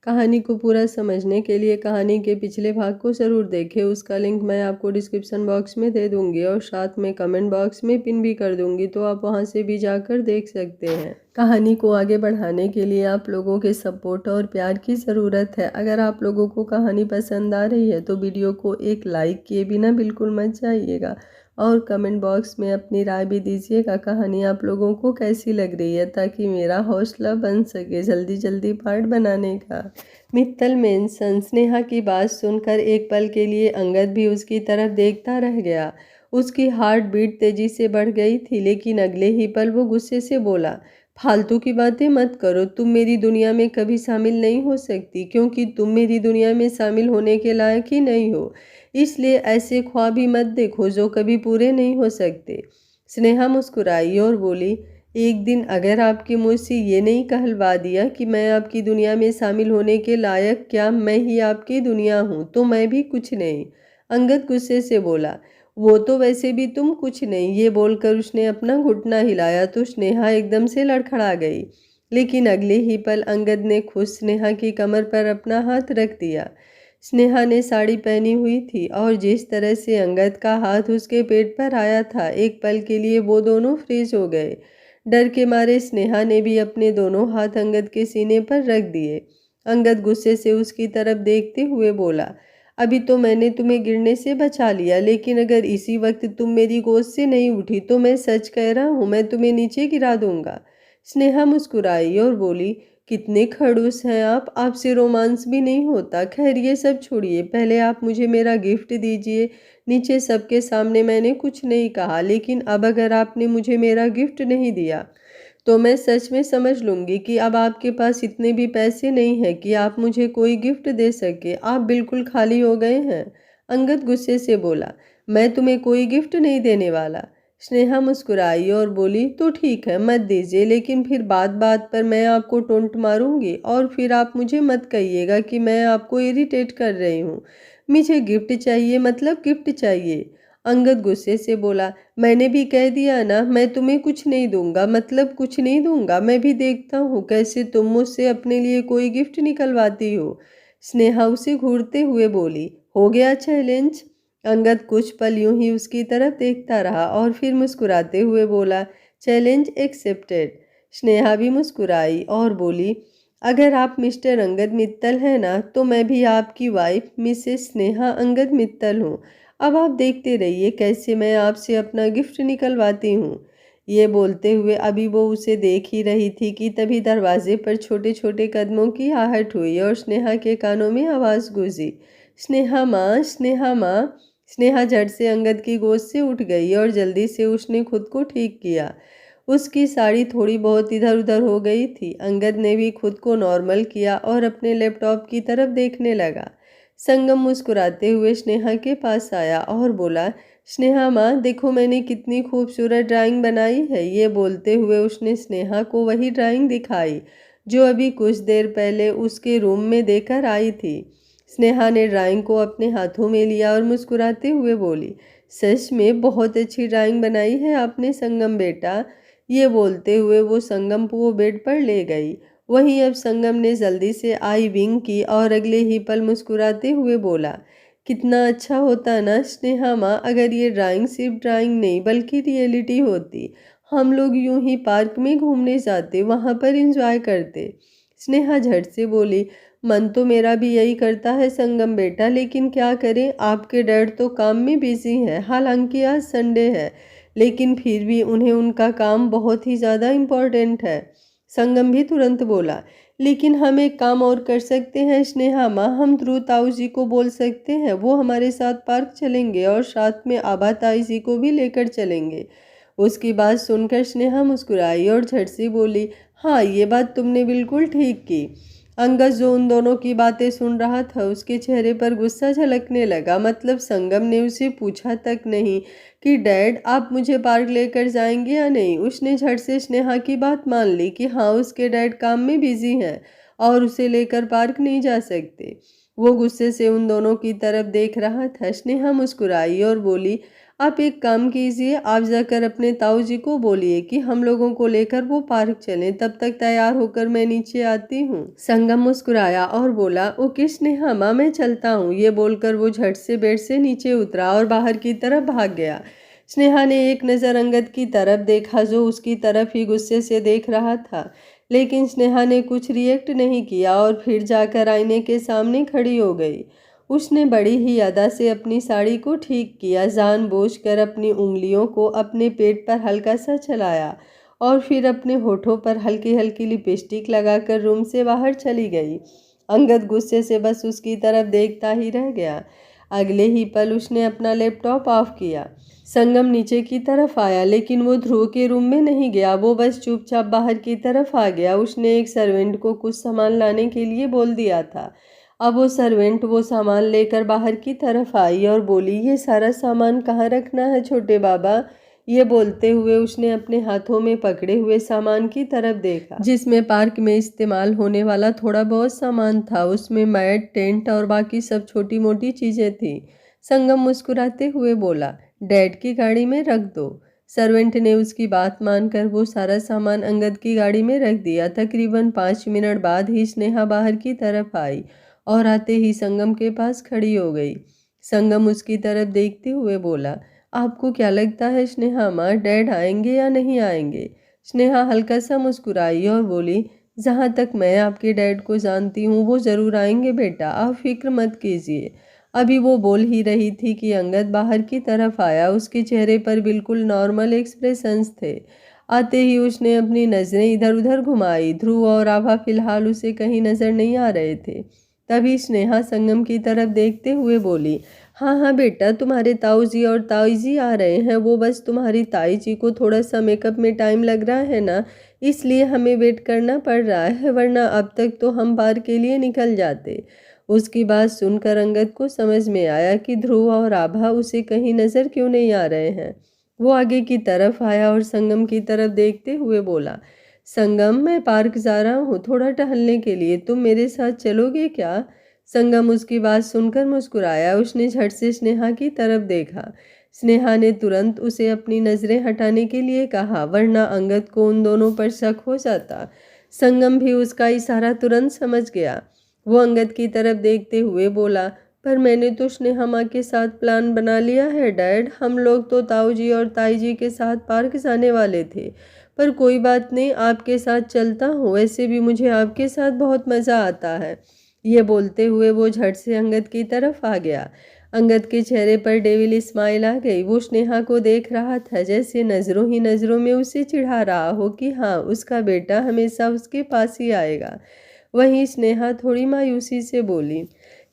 कहानी को पूरा समझने के लिए कहानी के पिछले भाग को ज़रूर देखें। उसका लिंक मैं आपको डिस्क्रिप्शन बॉक्स में दे दूंगी और साथ में कमेंट बॉक्स में पिन भी कर दूंगी, तो आप वहां से भी जाकर देख सकते हैं। कहानी को आगे बढ़ाने के लिए आप लोगों के सपोर्ट और प्यार की ज़रूरत है। अगर आप लोगों को कहानी पसंद आ रही है तो वीडियो को एक लाइक किए बिना बिल्कुल मत जाइएगा और कमेंट बॉक्स में अपनी राय भी दीजिएगा कहानी आप लोगों को कैसी लग रही है, ताकि मेरा हौसला बन सके जल्दी जल्दी पार्ट बनाने का। मित्तल मेंशन स्नेहा की बात सुनकर एक पल के लिए अंगद भी उसकी तरफ देखता रह गया। उसकी हार्ट बीट तेजी से बढ़ गई थी, लेकिन अगले ही पल वो गुस्से से बोला, फालतू की बातें मत करो। तुम मेरी दुनिया में कभी शामिल नहीं हो सकती, क्योंकि तुम मेरी दुनिया में शामिल होने के लायक ही नहीं हो। इसलिए ऐसे ख्वाब ही मत देखो जो कभी पूरे नहीं हो सकते। स्नेहा मुस्कुराई और बोली, एक दिन अगर आपके मुँह से ये नहीं कहलवा दिया कि मैं आपकी दुनिया में शामिल होने के लायक क्या मैं ही आपकी दुनिया हूँ, तो मैं भी कुछ नहीं। अंगद गुस्से से बोला, वो तो वैसे भी तुम कुछ नहीं। ये बोलकर उसने अपना घुटना हिलाया तो स्नेहा एकदम से लड़खड़ा गई, लेकिन अगले ही पल अंगद ने खुश स्नेहा की कमर पर अपना हाथ रख दिया। स्नेहा ने साड़ी पहनी हुई थी और जिस तरह से अंगद का हाथ उसके पेट पर आया था, एक पल के लिए वो दोनों फ्रीज हो गए। डर के मारे स्नेहा ने भी अपने दोनों हाथ अंगद के सीने पर रख दिए। अंगद गुस्से से उसकी तरफ देखते हुए बोला, अभी तो मैंने तुम्हें गिरने से बचा लिया, लेकिन अगर इसी वक्त तुम मेरी गोद से नहीं उठी तो मैं सच कह रहा हूँ, मैं तुम्हें नीचे गिरा दूंगा। स्नेहा मुस्कुराई और बोली, कितने खड़ूस हैं आप, आपसे रोमांस भी नहीं होता। खैर ये सब छोड़िए, पहले आप मुझे मेरा गिफ्ट दीजिए। नीचे सबके सामने मैंने कुछ नहीं कहा, लेकिन अब अगर आपने मुझे मेरा गिफ्ट नहीं दिया तो मैं सच में समझ लूँगी कि अब आपके पास इतने भी पैसे नहीं हैं कि आप मुझे कोई गिफ्ट दे सके। आप बिल्कुल खाली हो गए हैं। अंगद गुस्से से बोला, मैं तुम्हें कोई गिफ्ट नहीं देने वाला। स्नेहा मुस्कुराई और बोली, तो ठीक है मत दीजिए, लेकिन फिर बात बात पर मैं आपको टोंट मारूंगी और फिर आप मुझे मत कहिएगा कि मैं आपको इरिटेट कर रही हूँ। मुझे गिफ्ट चाहिए, मतलब गिफ्ट चाहिए। अंगद गुस्से से बोला, मैंने भी कह दिया ना, मैं तुम्हें कुछ नहीं दूंगा, मतलब कुछ नहीं दूंगा। मैं भी देखता हूँ कैसे तुम मुझसे अपने लिए कोई गिफ्ट निकलवाती हो। स्नेहा उसे घूरते हुए बोली, हो गया चैलेंज। अंगद कुछ पल यूं ही उसकी तरफ देखता रहा और फिर मुस्कुराते हुए बोला, चैलेंज एक्सेप्टेड। स्नेहा भी मुस्कुराई और बोली, अगर आप मिस्टर अंगद मित्तल हैं ना, तो मैं भी आपकी वाइफ मिसेस स्नेहा अंगद मित्तल हूँ। अब आप देखते रहिए कैसे मैं आपसे अपना गिफ्ट निकलवाती हूँ। ये बोलते हुए अभी वो उसे देख ही रही थी कि तभी दरवाजे पर छोटे छोटे कदमों की आहट हुई और स्नेहा के कानों में आवाज़ गूंजी, स्नेहा माँ, स्नेहा माँ। स्नेहा झट से अंगद की गोद से उठ गई और जल्दी से उसने खुद को ठीक किया। उसकी साड़ी थोड़ी बहुत इधर उधर हो गई थी। अंगद ने भी खुद को नॉर्मल किया और अपने लैपटॉप की तरफ देखने लगा। संगम मुस्कुराते हुए स्नेहा के पास आया और बोला, स्नेहा माँ देखो मैंने कितनी खूबसूरत ड्राइंग बनाई है। ये बोलते हुए उसने स्नेहा को वही ड्राइंग दिखाई जो अभी कुछ देर पहले उसके रूम में देकर आई थी। स्नेहा ने ड्राइंग को अपने हाथों में लिया और मुस्कुराते हुए बोली, सच में बहुत अच्छी ड्राइंग बनाई है आपने संगम बेटा। ये बोलते हुए वो संगम को बेड पर ले गई। वहीं अब संगम ने जल्दी से आई विंग की और अगले ही पल मुस्कुराते हुए बोला, कितना अच्छा होता ना स्नेहा माँ अगर ये ड्राइंग सिर्फ ड्राइंग नहीं बल्कि रियलिटी होती। हम लोग यूं ही पार्क में घूमने जाते, वहाँ पर एंजॉय करते। स्नेहा झट से बोली, मन तो मेरा भी यही करता है संगम बेटा, लेकिन क्या करें, आपके डैड तो काम में बिजी हैं। हालांकि आज संडे है, लेकिन फिर भी उन्हें उनका काम बहुत ही ज़्यादा इम्पोर्टेंट है। संगम भी तुरंत बोला, लेकिन हम एक काम और कर सकते हैं स्नेहा माँ, हम ध्रुव ताऊ जी को बोल सकते हैं, वो हमारे साथ पार्क चलेंगे और साथ में आभा ताई जी को भी लेकर चलेंगे। उसकी बात सुनकर स्नेहा मुस्कुराई और झट से बोली, हाँ ये बात तुमने बिल्कुल ठीक की। अंगद जो उन दोनों की बातें सुन रहा था उसके चेहरे पर गुस्सा झलकने लगा। मतलब संगम ने उसे पूछा तक नहीं कि डैड आप मुझे पार्क लेकर जाएंगे या नहीं। उसने झट से स्नेहा की बात मान ली कि हाँ उसके डैड काम में बिजी हैं और उसे लेकर पार्क नहीं जा सकते। वो गुस्से से उन दोनों की तरफ देख रहा था। स्नेहा मुस्कुराई और बोली, आप एक काम कीजिए, आप जाकर अपने ताऊ जी को बोलिए कि हम लोगों को लेकर वो पार्क चलें, तब तक तैयार होकर मैं नीचे आती हूँ। संगम मुस्कुराया और बोला, ओके स्नेहा माँ, मैं चलता हूँ। ये बोलकर वो झट से बेड से नीचे उतरा और बाहर की तरफ भाग गया। स्नेहा ने एक नज़र अंगद की तरफ देखा, जो उसकी तरफ ही गुस्से से देख रहा था, लेकिन स्नेहा ने कुछ रिएक्ट नहीं किया और फिर जाकर आईने के सामने खड़ी हो गई। उसने बड़ी ही अदा से अपनी साड़ी को ठीक किया, जानबूझकर अपनी उंगलियों को अपने पेट पर हल्का सा चलाया और फिर अपने होठों पर हल्की हल्की लिपस्टिक लगाकर रूम से बाहर चली गई। अंगद गुस्से से बस उसकी तरफ देखता ही रह गया। अगले ही पल उसने अपना लैपटॉप ऑफ किया। संगम नीचे की तरफ आया, लेकिन वो ध्रुव के रूम में नहीं गया। वो बस चुपचाप बाहर की तरफ आ गया। उसने एक सर्वेंट को कुछ सामान लाने के लिए बोल दिया था। अब वो सर्वेंट वो सामान लेकर बाहर की तरफ आई और बोली, ये सारा सामान कहाँ रखना है छोटे बाबा? ये बोलते हुए उसने अपने हाथों में पकड़े हुए सामान की तरफ देखा, जिसमें पार्क में इस्तेमाल होने वाला थोड़ा बहुत सामान था। उसमें मैट, टेंट और बाकी सब छोटी मोटी चीज़ें थी। संगम मुस्कुराते हुए बोला, डैड की गाड़ी में रख दो। सर्वेंट ने उसकी बात मानकर वो सारा सामान अंगद की गाड़ी में रख दिया। तकरीबन 5 मिनट बाद ही स्नेहा बाहर की तरफ आई और आते ही संगम के पास खड़ी हो गई। संगम उसकी तरफ देखते हुए बोला, आपको क्या लगता है स्नेहा माँ, डैड आएंगे या नहीं आएंगे? स्नेहा हल्का सा मुस्कुराई और बोली, जहाँ तक मैं आपके डैड को जानती हूँ वो ज़रूर आएंगे बेटा, आप फिक्र मत कीजिए। अभी वो बोल ही रही थी कि अंगद बाहर की तरफ आया। उसके चेहरे पर बिल्कुल नॉर्मल एक्सप्रेशंस थे। आते ही उसने अपनी नज़रें इधर उधर घुमाई। ध्रुव और आभा फिलहाल उसे कहीं नज़र नहीं आ रहे थे। तभी स्नेहा संगम की तरफ देखते हुए बोली, हाँ हाँ बेटा, तुम्हारे ताऊ जी और ताई जी आ रहे हैं। वो बस तुम्हारी ताई जी को थोड़ा सा मेकअप में टाइम लग रहा है ना, इसलिए हमें वेट करना पड़ रहा है, वरना अब तक तो हम बार के लिए निकल जाते। उसकी बात सुनकर अंगद को समझ में आया कि ध्रुव और आभा उसे कहीं नज़र क्यों नहीं आ रहे हैं। वो आगे की तरफ आया और संगम की तरफ देखते हुए बोला, संगम, मैं पार्क जा रहा हूँ थोड़ा टहलने के लिए, तुम मेरे साथ चलोगे क्या? संगम उसकी बात सुनकर मुस्कुराया। उसने झट से स्नेहा की तरफ देखा। स्नेहा ने तुरंत उसे अपनी नज़रें हटाने के लिए कहा, वरना अंगद को उन दोनों पर शक हो जाता। संगम भी उसका इशारा तुरंत समझ गया। वो अंगद की तरफ देखते हुए बोला, पर मैंने तो स्नेहा माँ के साथ प्लान बना लिया है डैड। हम लोग तो ताऊ जी और ताई जी के साथ पार्क जाने वाले थे, पर कोई बात नहीं, आपके साथ चलता हूँ। वैसे भी मुझे आपके साथ बहुत मज़ा आता है। ये बोलते हुए वो झट से अंगद की तरफ आ गया। अंगद के चेहरे पर डेविल स्माइल आ गई। वो स्नेहा को देख रहा था, जैसे नज़रों ही नज़रों में उसे चिढ़ा रहा हो कि हाँ, उसका बेटा हमेशा उसके पास ही आएगा। वहीं स्नेहा थोड़ी मायूसी से बोली,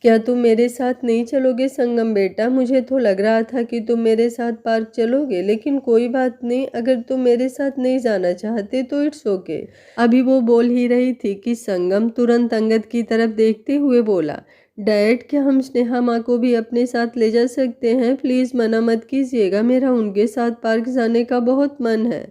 क्या तुम मेरे साथ नहीं चलोगे संगम बेटा? मुझे तो लग रहा था कि तुम मेरे साथ पार्क चलोगे, लेकिन कोई बात नहीं, अगर तुम मेरे साथ नहीं जाना चाहते तो इट्स ओके। अभी वो बोल ही रही थी कि संगम तुरंत अंगद की तरफ देखते हुए बोला, डैड, क्या हम स्नेहा माँ को भी अपने साथ ले जा सकते हैं? प्लीज़ मना मत कीजिएगा, मेरा उनके साथ पार्क जाने का बहुत मन है।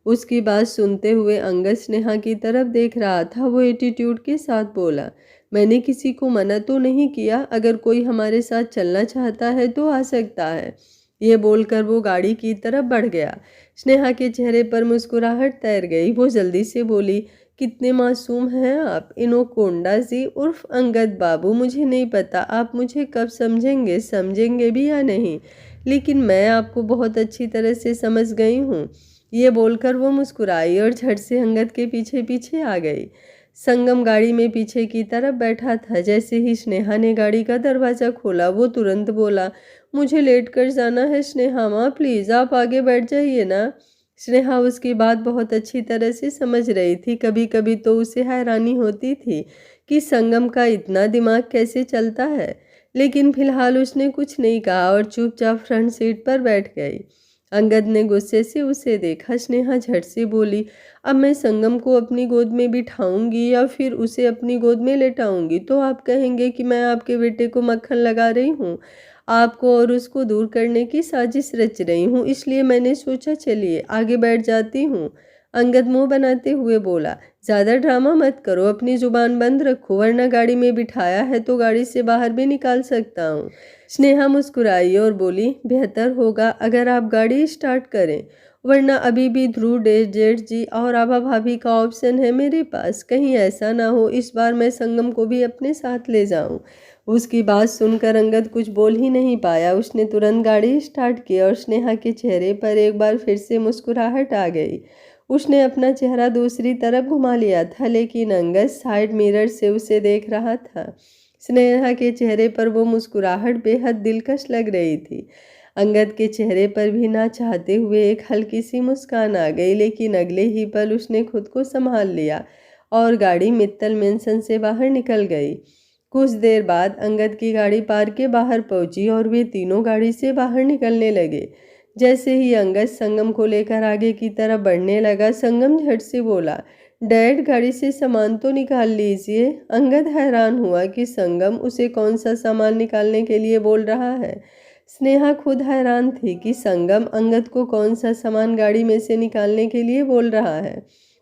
उसकी बात सुनते हुए अंगद स्नेहा की तरफ देख रहा था। वो एटीट्यूड के साथ बोला, मैंने किसी को मना तो नहीं किया, अगर कोई हमारे साथ चलना चाहता है तो आ सकता है। ये बोलकर वो गाड़ी की तरफ बढ़ गया। स्नेहा के चेहरे पर मुस्कुराहट तैर गई। वो जल्दी से बोली, कितने मासूम हैं आप इनोकोंडा जी उर्फ अंगद बाबू। मुझे नहीं पता आप मुझे कब समझेंगे भी या नहीं, लेकिन मैं आपको बहुत अच्छी तरह से समझ गई हूँ। ये बोलकर वो मुस्कुराई और झट से अंगद के पीछे पीछे आ गई। संगम गाड़ी में पीछे की तरफ बैठा था। जैसे ही स्नेहा ने गाड़ी का दरवाज़ा खोला, वो तुरंत बोला, मुझे लेट कर जाना है स्नेहा माँ, प्लीज़ आप आगे बैठ जाइए ना। स्नेहा उसकी बात बहुत अच्छी तरह से समझ रही थी। कभी कभी तो उसे हैरानी होती थी कि संगम का इतना दिमाग कैसे चलता है, लेकिन फिलहाल उसने कुछ नहीं कहा और चुपचाप फ्रंट सीट पर बैठ गई। अंगद ने गुस्से से उसे देखा। स्नेहा झट से बोली, अब मैं संगम को अपनी गोद में बिठाऊंगी या फिर उसे अपनी गोद में लेटाऊंगी तो आप कहेंगे कि मैं आपके बेटे को मक्खन लगा रही हूँ, आपको और उसको दूर करने की साजिश रच रही हूँ। इसलिए मैंने सोचा चलिए आगे बैठ जाती हूँ। अंगद मुंह बनाते हुए बोला, ज़्यादा ड्रामा मत करो, अपनी जुबान बंद रखो, वरना गाड़ी में बिठाया है तो गाड़ी से बाहर भी निकाल सकता हूँ। स्नेहा मुस्कुराई और बोली, बेहतर होगा अगर आप गाड़ी स्टार्ट करें, वरना अभी भी ध्रुव जेठ जी और आभा भाभी का ऑप्शन है मेरे पास। कहीं ऐसा ना हो इस बार मैं संगम को भी अपने साथ ले जाऊं। उसकी बात सुनकर अंगद कुछ बोल ही नहीं पाया। उसने तुरंत गाड़ी स्टार्ट की और स्नेहा के चेहरे पर एक बार फिर से मुस्कुराहट आ गई। उसने अपना चेहरा दूसरी तरफ घुमा लिया था, लेकिन अंगद साइड मिरर से उसे देख रहा था। स्नेहा के चेहरे पर वो मुस्कुराहट बेहद दिलकश लग रही थी। अंगद के चेहरे पर भी ना चाहते हुए एक हल्की सी मुस्कान आ गई, लेकिन अगले ही पल उसने खुद को संभाल लिया और गाड़ी मित्तल मेंशन से बाहर निकल गई। कुछ देर बाद अंगद की गाड़ी पार्क के बाहर पहुंची और वे तीनों गाड़ी से बाहर निकलने लगे। जैसे ही अंगद संगम को लेकर आगे की तरफ बढ़ने लगा, संगम झट से बोला, डैड गाड़ी से सामान तो निकाल लीजिए। अंगद हैरान हुआ कि संगम उसे कौन सा सामान निकालने के लिए बोल रहा है। स्नेहा खुद हैरान थी कि संगम अंगद को कौन सा सामान गाड़ी में से निकालने के लिए बोल रहा है।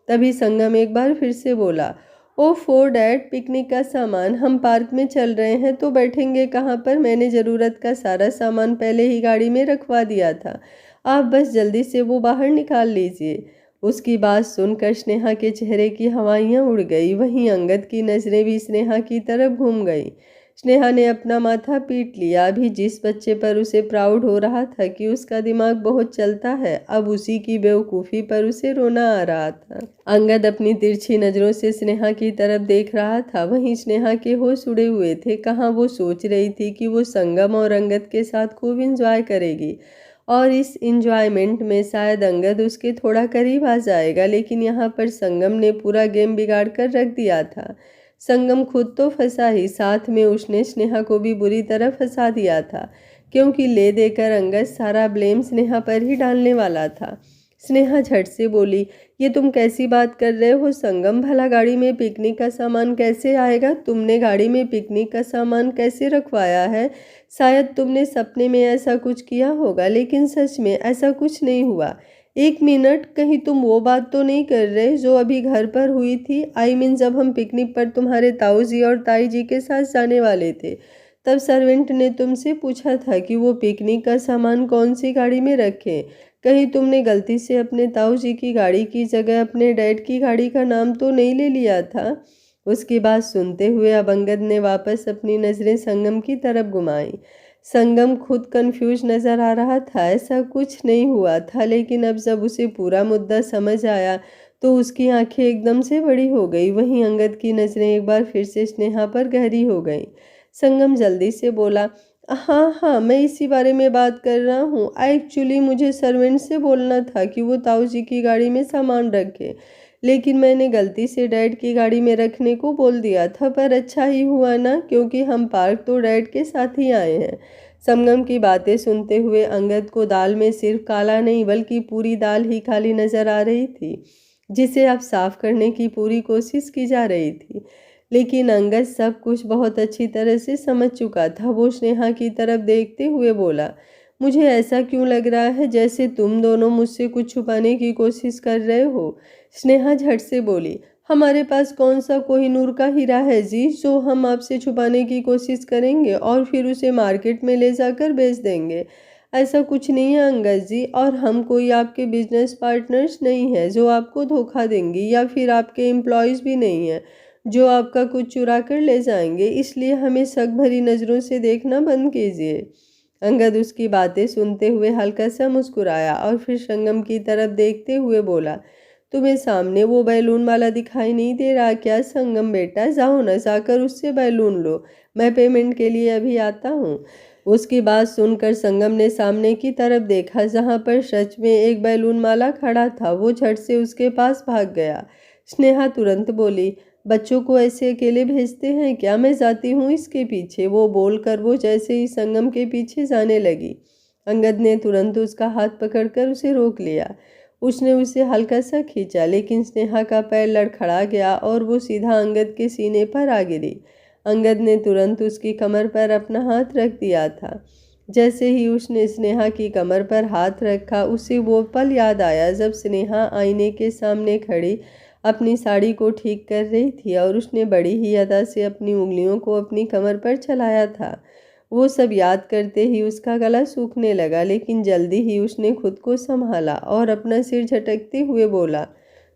तभी संगम एक बार फिर से बोला, ओफो डैड, पिकनिक का सामान, हम पार्क में चल रहे हैं तो बैठेंगे कहाँ पर? मैंने ज़रूरत का सारा सामान पहले ही गाड़ी में रखवा दिया था, आप बस जल्दी से वो बाहर निकाल लीजिए। उसकी बात सुनकर स्नेहा के चेहरे की हवाइयाँ उड़ गई। वहीं अंगद की नज़रें भी स्नेहा की तरफ घूम गई। स्नेहा ने अपना माथा पीट लिया। अभी जिस बच्चे पर उसे प्राउड हो रहा था कि उसका दिमाग बहुत चलता है, अब उसी की बेवकूफ़ी पर उसे रोना आ रहा था। अंगद अपनी तिरछी नज़रों से स्नेहा की तरफ देख रहा था। वहीं स्नेहा के होश उड़े हुए थे। कहाँ वो सोच रही थी कि वो संगम और अंगद के साथ खूब इंजॉय करेगी और इस इंजॉयमेंट में शायद अंगद उसके थोड़ा करीब आ जाएगा, लेकिन यहाँ पर संगम ने पूरा गेम बिगाड़ कर रख दिया था। संगम खुद तो फंसा ही, साथ में उसने स्नेहा को भी बुरी तरह फंसा दिया था, क्योंकि ले देकर अंगद सारा ब्लेम स्नेहा पर ही डालने वाला था। स्नेहा झट से बोली, ये तुम कैसी बात कर रहे हो संगम? भला गाड़ी में पिकनिक का सामान कैसे आएगा? तुमने गाड़ी में पिकनिक का सामान कैसे रखवाया है? शायद तुमने सपने में ऐसा कुछ किया होगा, लेकिन सच में ऐसा कुछ नहीं हुआ। एक मिनट, कहीं तुम वो बात तो नहीं कर रहे जो अभी घर पर हुई थी? आई मीन जब हम पिकनिक पर तुम्हारे ताऊ जी और ताई जी के साथ जाने वाले थे, तब सर्वेंट ने तुमसे पूछा था कि वो पिकनिक का सामान कौन सी गाड़ी में रखें। कहीं तुमने गलती से अपने ताऊ जी की गाड़ी की जगह अपने डैड की गाड़ी का नाम तो नहीं ले लिया था? उसकी बात सुनते हुए अब अंगद ने वापस अपनी नज़रें संगम की तरफ घुमाई। संगम खुद कंफ्यूज नज़र आ रहा था। ऐसा कुछ नहीं हुआ था, लेकिन अब जब उसे पूरा मुद्दा समझ आया तो उसकी आंखें एकदम से बड़ी हो गई। वहीं अंगद की नज़रें एक बार फिर से स्नेहा पर गहरी हो गई। संगम जल्दी से बोला, हाँ हाँ, मैं इसी बारे में बात कर रहा हूँ। एक्चुअली मुझे सर्वेंट से बोलना था कि वो ताऊ जी की गाड़ी में सामान रखे, लेकिन मैंने गलती से डैड की गाड़ी में रखने को बोल दिया था। पर अच्छा ही हुआ ना, क्योंकि हम पार्क तो डैड के साथ ही आए हैं। संगम की बातें सुनते हुए अंगद को दाल में सिर्फ काला नहीं बल्कि पूरी दाल ही खाली नजर आ रही थी, जिसे अब साफ करने की पूरी कोशिश की जा रही थी। लेकिन अंगद सब कुछ बहुत अच्छी तरह से समझ चुका था। वो स्नेहा की तरफ देखते हुए बोला, मुझे ऐसा क्यों लग रहा है जैसे तुम दोनों मुझसे कुछ छुपाने की कोशिश कर रहे हो? स्नेहा झट से बोली, हमारे पास कौन सा कोहिनूर का हीरा है जी जो हम आपसे छुपाने की कोशिश करेंगे और फिर उसे मार्केट में ले जाकर बेच देंगे? ऐसा कुछ नहीं है अंगद जी, और हम कोई आपके बिजनेस पार्टनर्स नहीं है जो आपको धोखा देंगी, या फिर आपके एम्प्लॉयज़ भी नहीं हैं जो आपका कुछ चुरा कर ले जाएंगे। इसलिए हमें शक भरी नज़रों से देखना बंद कीजिए। अंगद उसकी बातें सुनते हुए हल्का सा मुस्कुराया और फिर संगम की तरफ देखते हुए बोला, तुम्हें सामने वो बैलून वाला दिखाई नहीं दे रहा क्या? संगम बेटा, जाओ ना, जाकर उससे बैलून लो, मैं पेमेंट के लिए अभी आता हूँ। उसकी बात सुनकर संगम ने सामने की तरफ देखा, जहाँ पर सच में एक बैलून माला खड़ा था। वो झट से उसके पास भाग गया। स्नेहा तुरंत बोली, बच्चों को ऐसे अकेले भेजते हैं क्या? मैं जाती हूँ इसके पीछे। वो बोलकर वो जैसे ही संगम के पीछे जाने लगी, अंगद ने तुरंत उसका हाथ पकड़कर उसे रोक लिया। उसने उसे हल्का सा खींचा, लेकिन स्नेहा का पैर लड़खड़ा गया और वो सीधा अंगद के सीने पर आ गिरी। अंगद ने तुरंत उसकी कमर पर अपना हाथ रख दिया था। जैसे ही उसने स्नेहा की कमर पर हाथ रखा, उसे वो पल याद आया जब स्नेहा आईने के सामने खड़ी अपनी साड़ी को ठीक कर रही थी और उसने बड़ी ही अदा से अपनी उंगलियों को अपनी कमर पर चलाया था। वो सब याद करते ही उसका गला सूखने लगा, लेकिन जल्दी ही उसने खुद को संभाला और अपना सिर झटकते हुए बोला,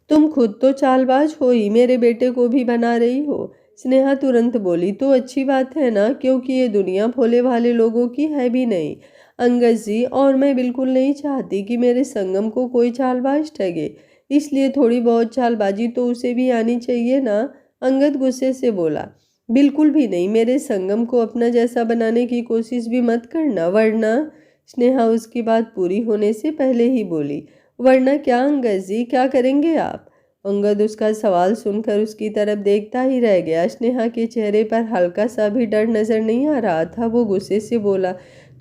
तुम खुद तो चालबाज हो ही, मेरे बेटे को भी बना रही हो। स्नेहा तुरंत बोली, तो अच्छी बात है ना, क्योंकि ये दुनिया भोले भाले लोगों की है भी नहीं अंगद जी, और मैं बिल्कुल नहीं चाहती कि मेरे संगम को कोई चालबाज ठगे, इसलिए थोड़ी बहुत चालबाजी तो उसे भी आनी चाहिए ना। अंगद गुस्से से बोला, बिल्कुल भी नहीं, मेरे संगम को अपना जैसा बनाने की कोशिश भी मत करना, वरना। स्नेहा उसकी बात पूरी होने से पहले ही बोली, वरना क्या अंगद जी, क्या करेंगे आप? अंगद उसका सवाल सुनकर उसकी तरफ देखता ही रह गया। स्नेहा के चेहरे पर हल्का सा भी डर नजर नहीं आ रहा था। वो गुस्से से बोला,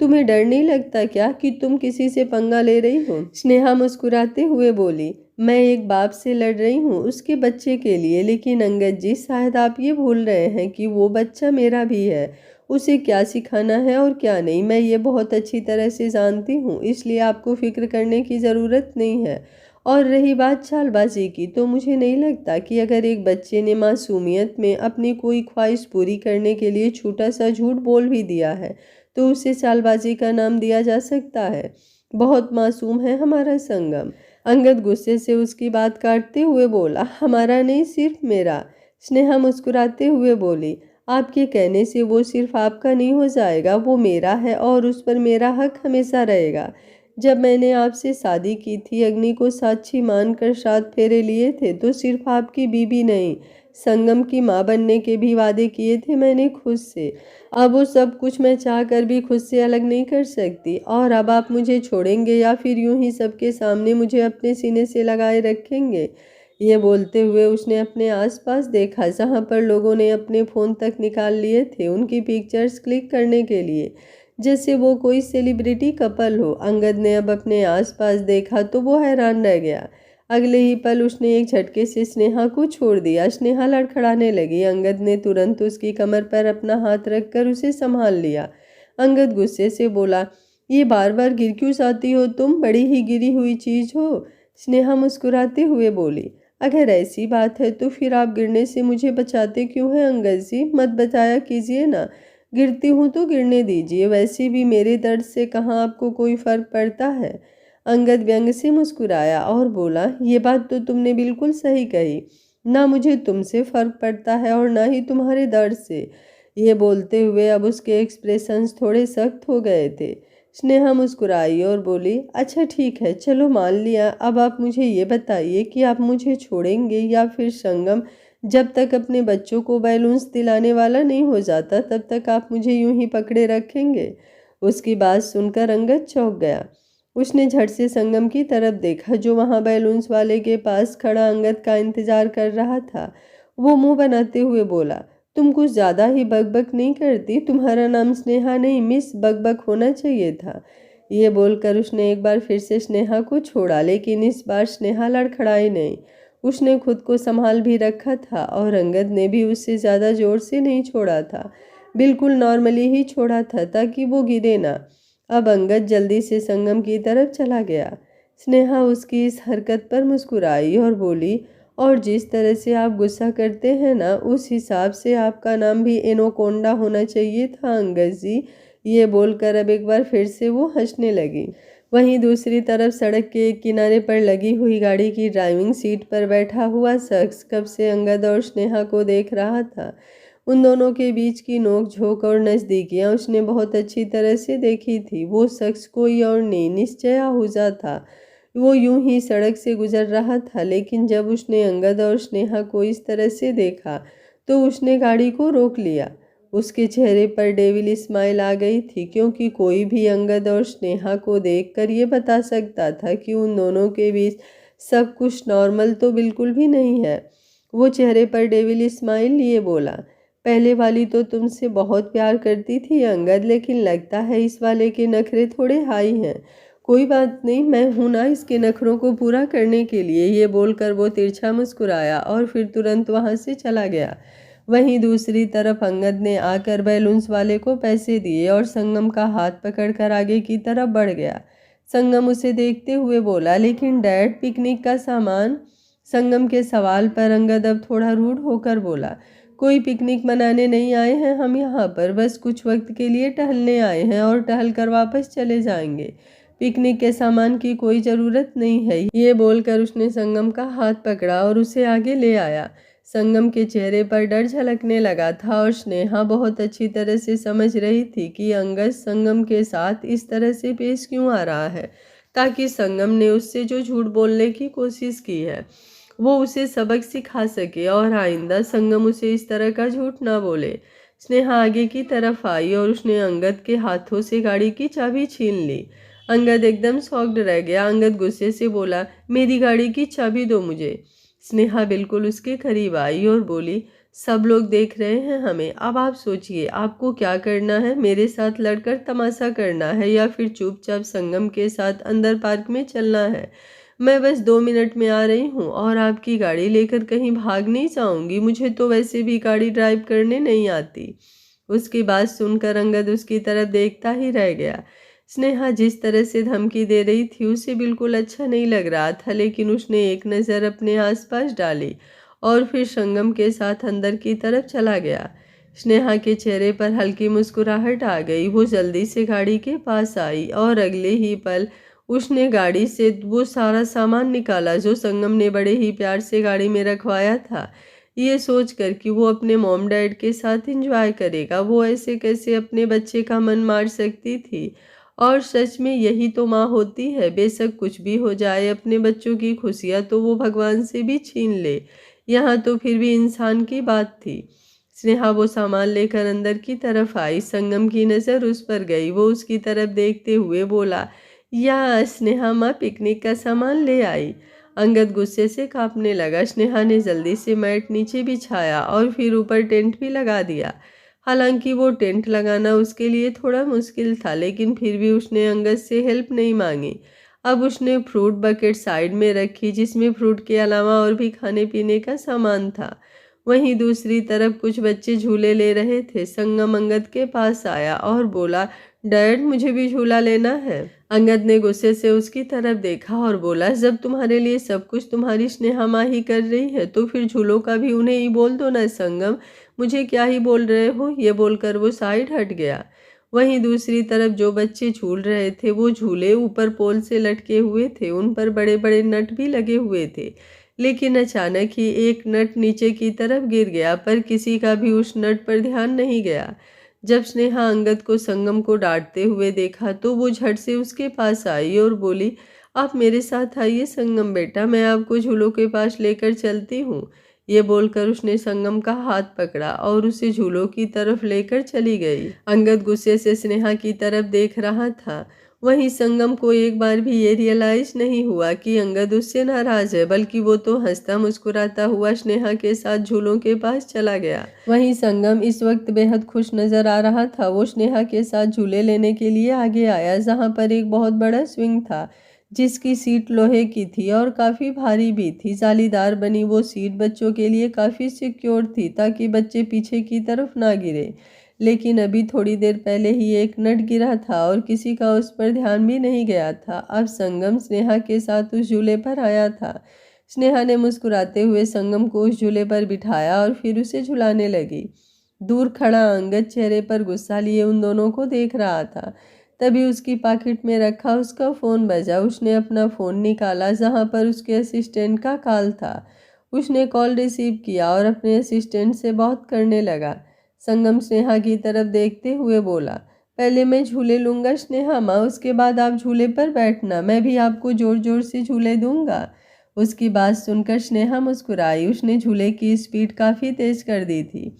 तुम्हें डर नहीं लगता क्या कि तुम किसी से पंगा ले रही हो? स्नेहा मुस्कुराते हुए बोली, मैं एक बाप से लड़ रही हूँ उसके बच्चे के लिए, लेकिन अंगद जी शायद आप ये भूल रहे हैं कि वो बच्चा मेरा भी है। उसे क्या सिखाना है और क्या नहीं, मैं ये बहुत अच्छी तरह से जानती हूँ, इसलिए आपको फिक्र करने की ज़रूरत नहीं है। और रही बात चालबाजी की, तो मुझे नहीं लगता कि अगर एक बच्चे ने मासूमियत में अपनी कोई ख्वाहिश पूरी करने के लिए छोटा सा झूठ बोल भी दिया है तो उसे चालबाजी का नाम दिया जा सकता है। बहुत मासूम है हमारा संगम। अंगद गुस्से से उसकी बात काटते हुए बोला, हमारा नहीं, सिर्फ मेरा। स्नेहा मुस्कुराते हुए बोली, आपके कहने से वो सिर्फ आपका नहीं हो जाएगा, वो मेरा है और उस पर मेरा हक हमेशा रहेगा। जब मैंने आपसे शादी की थी, अग्नि को साक्षी मानकर 7 फेरे लिए थे, तो सिर्फ आपकी बीबी नहीं, संगम की माँ बनने के भी वादे किए थे मैंने खुद से। अब वो सब कुछ मैं चाहकर भी खुद से अलग नहीं कर सकती। और अब आप मुझे छोड़ेंगे या फिर यूं ही सबके सामने मुझे अपने सीने से लगाए रखेंगे? ये बोलते हुए उसने अपने आसपास देखा, जहां पर लोगों ने अपने फ़ोन तक निकाल लिए थे उनकी पिक्चर्स क्लिक करने के लिए, जैसे वो कोई सेलिब्रिटी कपल हो। अंगद ने अब अपने आसपास देखा तो वो हैरान रह गया। अगले ही पल उसने एक झटके से स्नेहा को छोड़ दिया। स्नेहा लड़खड़ाने लगी। अंगद ने तुरंत उसकी कमर पर अपना हाथ रखकर उसे संभाल लिया। अंगद गुस्से से बोला, ये बार बार गिर क्यों जाती हो तुम, बड़ी ही गिरी हुई चीज हो। स्नेहा मुस्कुराते हुए बोली, अगर ऐसी बात है तो फिर आप गिरने से मुझे बचाते क्यों हैं अंगद जी, मत बताया कीजिए ना। गिरती हूँ तो गिरने दीजिए, वैसे भी मेरे दर्द से कहाँ आपको कोई फर्क पड़ता है। अंगद व्यंग से मुस्कुराया और बोला, ये बात तो तुमने बिल्कुल सही कही, ना मुझे तुमसे फर्क पड़ता है और ना ही तुम्हारे दर्द से। ये बोलते हुए अब उसके एक्सप्रेशंस थोड़े सख्त हो गए थे। स्नेहा मुस्कुराई और बोली, अच्छा ठीक है, चलो मान लिया। अब आप मुझे ये बताइए कि आप मुझे छोड़ेंगे या फिर संगम जब तक अपने बच्चों को बैलून्स दिलाने वाला नहीं हो जाता तब तक आप मुझे यूं ही पकड़े रखेंगे? उसकी बात सुनकर अंगद चौंक गया। उसने झट से संगम की तरफ देखा जो वहां बैलून्स वाले के पास खड़ा अंगद का इंतजार कर रहा था। वो मुंह बनाते हुए बोला, तुम कुछ ज्यादा ही बकबक नहीं करती? तुम्हारा नाम स्नेहा नहीं मिस बकबक होना चाहिए था। ये बोलकर उसने एक बार फिर से स्नेहा को छोड़ा, लेकिन इस बार स्नेहा लड़खड़ाई नहीं। उसने खुद को संभाल भी रखा था और अंगद ने भी उससे ज़्यादा जोर से नहीं छोड़ा था, बिल्कुल नॉर्मली ही छोड़ा था ताकि वो गिरे ना। अब अंगद जल्दी से संगम की तरफ चला गया। स्नेहा उसकी इस हरकत पर मुस्कुराई और बोली, और जिस तरह से आप गुस्सा करते हैं ना, उस हिसाब से आपका नाम भी एनोकोंडा होना चाहिए था अंगद जी। ये बोलकर अब एक बार फिर से वो हंसने लगी। वहीं दूसरी तरफ सड़क के एक किनारे पर लगी हुई गाड़ी की ड्राइविंग सीट पर बैठा हुआ शख्स कब से अंगद और स्नेहा को देख रहा था। उन दोनों के बीच की नोक-झोंक और नज़दीकियां उसने बहुत अच्छी तरह से देखी थी। वो शख्स कोई और नहीं, निश्चय आहूजा था। वो यूं ही सड़क से गुजर रहा था, लेकिन जब उसने अंगद और स्नेहा को इस तरह से देखा तो उसने गाड़ी को रोक लिया। उसके चेहरे पर डेविल स्माइल आ गई थी, क्योंकि कोई भी अंगद और स्नेहा को देखकर ये बता सकता था कि उन दोनों के बीच सब कुछ नॉर्मल तो बिल्कुल भी नहीं है। वो चेहरे पर डेविल स्माइल लिए बोला, पहले वाली तो तुमसे बहुत प्यार करती थी अंगद, लेकिन लगता है इस वाले के नखरे थोड़े हाई हैं। कोई बात नहीं, मैं हूं ना इसके नखरों को पूरा करने के लिए। ये बोलकर वो तिरछा मुस्कुराया और फिर तुरंत वहां से चला गया। वहीं दूसरी तरफ अंगद ने आकर बैलून्स वाले को पैसे दिए और संगम का हाथ पकड़कर आगे की तरफ बढ़ गया। संगम उसे देखते हुए बोला, लेकिन डैड पिकनिक का सामान? संगम के सवाल पर अंगद अब थोड़ा रूड होकर बोला, कोई पिकनिक मनाने नहीं आए हैं हम यहाँ पर, बस कुछ वक्त के लिए टहलने आए हैं और टहल कर वापस चले जाएंगे। पिकनिक के सामान की कोई ज़रूरत नहीं है। ये बोलकर उसने संगम का हाथ पकड़ा और उसे आगे ले आया। संगम के चेहरे पर डर झलकने लगा था और स्नेहा बहुत अच्छी तरह से समझ रही थी कि अंगद संगम के साथ इस तरह से पेश क्यों आ रहा है, ताकि संगम ने उससे जो झूठ बोलने की कोशिश की है वो उसे सबक सिखा सके और आइंदा संगम उसे इस तरह का झूठ ना बोले। स्नेहा आगे की तरफ आई और उसने अंगद के हाथों से गाड़ी की चाबी छीन ली। अंगद एकदम शॉक्ड रह गया। अंगद गुस्से से बोला, मेरी गाड़ी की चाबी दो मुझे। स्नेहा बिल्कुल उसके करीब आई और बोली, सब लोग देख रहे हैं हमें, अब आप सोचिए आपको क्या करना है, मेरे साथ लड़कर तमाशा करना है या फिर चुपचाप संगम के साथ अंदर पार्क में चलना है। मैं बस 2 मिनट में आ रही हूँ और आपकी गाड़ी लेकर कहीं भाग नहीं जाऊंगी, मुझे तो वैसे भी गाड़ी ड्राइव करने नहीं आती। उसकी बात सुनकर अंगद उसकी तरफ देखता ही रह गया। स्नेहा जिस तरह से धमकी दे रही थी उसे बिल्कुल अच्छा नहीं लग रहा था, लेकिन उसने एक नज़र अपने आसपास डाली और फिर संगम के साथ अंदर की तरफ चला गया। स्नेहा के चेहरे पर हल्की मुस्कुराहट आ गई। वो जल्दी से गाड़ी के पास आई और अगले ही पल उसने गाड़ी से वो सारा सामान निकाला जो संगम ने बड़े ही प्यार से गाड़ी में रखवाया था। ये सोचकर कि वो अपने मॉम डैड के साथ एंजॉय करेगा, वो ऐसे कैसे अपने बच्चे का मन मार सकती थी। और सच में यही तो माँ होती है, बेशक कुछ भी हो जाए, अपने बच्चों की खुशियाँ तो वो भगवान से भी छीन ले, यहाँ तो फिर भी इंसान की बात थी। स्नेहा वो सामान लेकर अंदर की तरफ आई। संगम की नज़र उस पर गई। वो उसकी तरफ देखते हुए बोला, या स्नेहा माँ पिकनिक का सामान ले आई। अंगद गुस्से से कांपने लगा। स्नेहा ने जल्दी से मैट नीचे बिछाया और फिर ऊपर टेंट भी लगा दिया। हालांकि वो टेंट लगाना उसके लिए थोड़ा मुश्किल था, लेकिन फिर भी उसने अंगद से हेल्प नहीं मांगी। अब उसने फ्रूट बकेट साइड में रखी जिसमें फ्रूट के अलावा और भी खाने पीने का सामान था। वहीं दूसरी तरफ कुछ बच्चे झूले ले रहे थे। संगम अंगद के पास आया और बोला, डैड मुझे भी झूला लेना है। अंगद ने गुस्से से उसकी तरफ देखा और बोला, जब तुम्हारे लिए सब कुछ तुम्हारी स्नेहा माँ ही कर रही है तो फिर झूलों का भी उन्हें ही बोल दो ना। संगम मुझे क्या ही बोल रहे हो। ये बोलकर वो साइड हट गया। वहीं दूसरी तरफ जो बच्चे झूल रहे थे वो झूले ऊपर पोल से लटके हुए थे। उन पर बड़े बड़े नट भी लगे हुए थे, लेकिन अचानक ही एक नट नीचे की तरफ गिर गया, पर किसी का भी उस नट पर ध्यान नहीं गया। जब स्नेहा अंगद को संगम को डांटते हुए देखा तो वो झट से उसके पास आई और बोली, आप मेरे साथ आइए संगम बेटा, मैं आपको झूलों के पास लेकर चलती हूँ। ये बोलकर उसने संगम का हाथ पकड़ा और उसे झूलों की तरफ लेकर चली गई। अंगद गुस्से से स्नेहा की तरफ देख रहा था। वहीं संगम को एक बार भी ये रियलाइज नहीं हुआ कि अंगद उससे नाराज है, बल्कि वो तो हंसता मुस्कुराता हुआ स्नेहा के साथ झूलों के पास चला गया। वहीं संगम इस वक्त बेहद खुश नजर आ रहा था। वो स्नेहा के साथ झूले लेने के लिए आगे आया, जहां पर एक बहुत बड़ा स्विंग था जिसकी सीट लोहे की थी और काफ़ी भारी भी थी। जालीदार बनी वो सीट बच्चों के लिए काफ़ी सिक्योर थी ताकि बच्चे पीछे की तरफ ना गिरे। लेकिन अभी थोड़ी देर पहले ही एक नट गिरा था और किसी का उस पर ध्यान भी नहीं गया था। अब संगम स्नेहा के साथ उस झूले पर आया था। स्नेहा ने मुस्कुराते हुए संगम को उस झूले पर बिठाया और फिर उसे झुलाने लगी। दूर खड़ा अंगद चेहरे पर गुस्सा लिए उन दोनों को देख रहा था। तभी उसकी पॉकेट में रखा उसका फ़ोन बजा। उसने अपना फ़ोन निकाला जहां पर उसके असिस्टेंट का कॉल था। उसने कॉल रिसीव किया और अपने असिस्टेंट से बात करने लगा। संगम स्नेहा की तरफ देखते हुए बोला, पहले मैं झूले लूँगा स्नेहा माँ, उसके बाद आप झूले पर बैठना, मैं भी आपको ज़ोर ज़ोर से झूले दूंगा। उसकी बात सुनकर स्नेहा मुस्कुराई। उसने झूले की स्पीड काफ़ी तेज़ कर दी थी,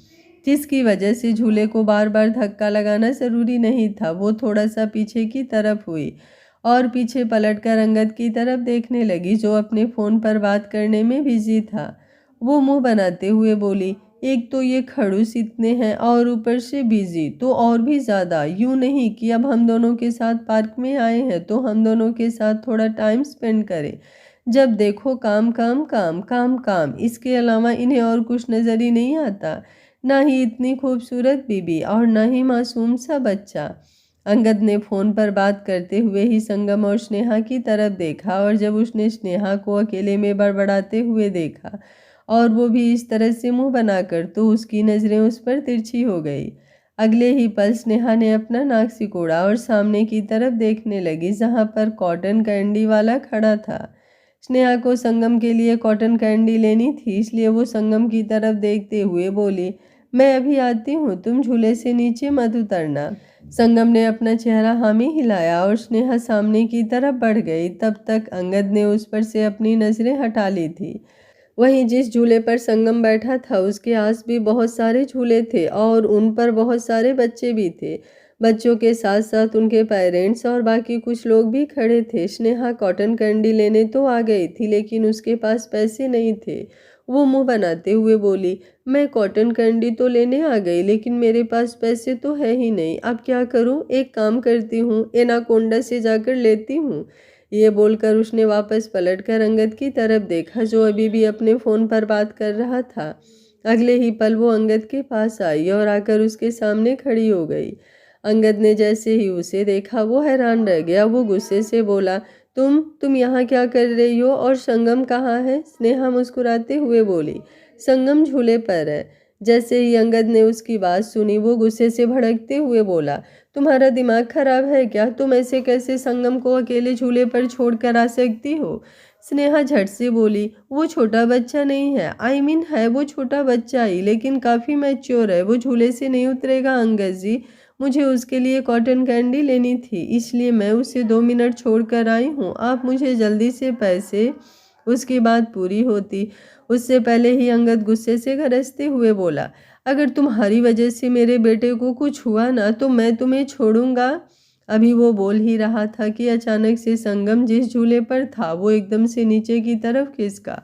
जिसकी वजह से झूले को बार बार धक्का लगाना ज़रूरी नहीं था। वो थोड़ा सा पीछे की तरफ हुई और पीछे पलटकर अंगद की तरफ देखने लगी जो अपने फ़ोन पर बात करने में बिजी था। वो मुंह बनाते हुए बोली, एक तो ये खड़ूस इतने हैं और ऊपर से बिजी तो और भी ज़्यादा। यूँ नहीं कि अब हम दोनों के साथ पार्क में आए हैं तो हम दोनों के साथ थोड़ा टाइम स्पेंड करें। जब देखो काम काम काम काम काम, इसके अलावा इन्हें और कुछ नज़र ही नहीं आता। ना ही इतनी खूबसूरत बीबी और ना ही मासूम सा बच्चा। अंगद ने फोन पर बात करते हुए ही संगम और स्नेहा की तरफ देखा, और जब उसने स्नेहा को अकेले में बड़बड़ाते हुए देखा और वो भी इस तरह से मुंह बनाकर, तो उसकी नज़रें उस पर तिरछी हो गई। अगले ही पल स्नेहा ने अपना नाक सिकोड़ा और सामने की तरफ देखने लगी, जहां पर कॉटन कैंडी वाला खड़ा था। स्नेहा को संगम के लिए कॉटन कैंडी लेनी थी, इसलिए वो संगम की तरफ देखते हुए बोली, मैं अभी आती हूँ, तुम झूले से नीचे मत उतरना। संगम ने अपना चेहरा हामी हिलाया और स्नेहा सामने की तरफ बढ़ गई। तब तक अंगद ने उस पर से अपनी नज़रें हटा ली थी। वहीं जिस झूले पर संगम बैठा था उसके आस भी बहुत सारे झूले थे और उन पर बहुत सारे बच्चे भी थे। बच्चों के साथ साथ उनके पेरेंट्स और बाकी कुछ लोग भी खड़े थे। स्नेहा कॉटन कैंडी लेने तो आ गई थी, लेकिन उसके पास पैसे नहीं थे। वो मुंह बनाते हुए बोली, मैं कॉटन कैंडी तो लेने आ गई, लेकिन मेरे पास पैसे तो है ही नहीं। अब क्या करूं? एक काम करती हूँ, एनाकोंडा से जाकर लेती हूँ। ये बोलकर उसने वापस पलटकर अंगद की तरफ देखा, जो अभी भी अपने फ़ोन पर बात कर रहा था। अगले ही पल वो अंगद के पास आई और आकर उसके सामने खड़ी हो गई। अंगद ने जैसे ही उसे देखा वो हैरान रह गया। वो गुस्से से बोला, तुम यहाँ क्या कर रही हो और संगम कहाँ है? स्नेहा मुस्कुराते हुए बोली, संगम झूले पर है। जैसे ही अंगद ने उसकी बात सुनी वो गुस्से से भड़कते हुए बोला, तुम्हारा दिमाग खराब है क्या? तुम ऐसे कैसे संगम को अकेले झूले पर छोड़कर आ सकती हो? स्नेहा झट से बोली, वो छोटा बच्चा नहीं है। है वो छोटा बच्चा ही, लेकिन काफ़ी मैच्योर है। वो झूले से नहीं उतरेगा अंगद जी। मुझे उसके लिए कॉटन कैंडी लेनी थी, इसलिए मैं उसे 2 मिनट छोड़ कर आई हूँ। आप मुझे जल्दी से पैसे। उसकी बात पूरी होती उससे पहले ही अंगद गुस्से से गरजते हुए बोला, अगर तुम्हारी वजह से मेरे बेटे को कुछ हुआ ना तो मैं तुम्हें छोड़ूंगा। अभी वो बोल ही रहा था कि अचानक से संगम जिस झूले पर था वो एकदम से नीचे की तरफ खिसका।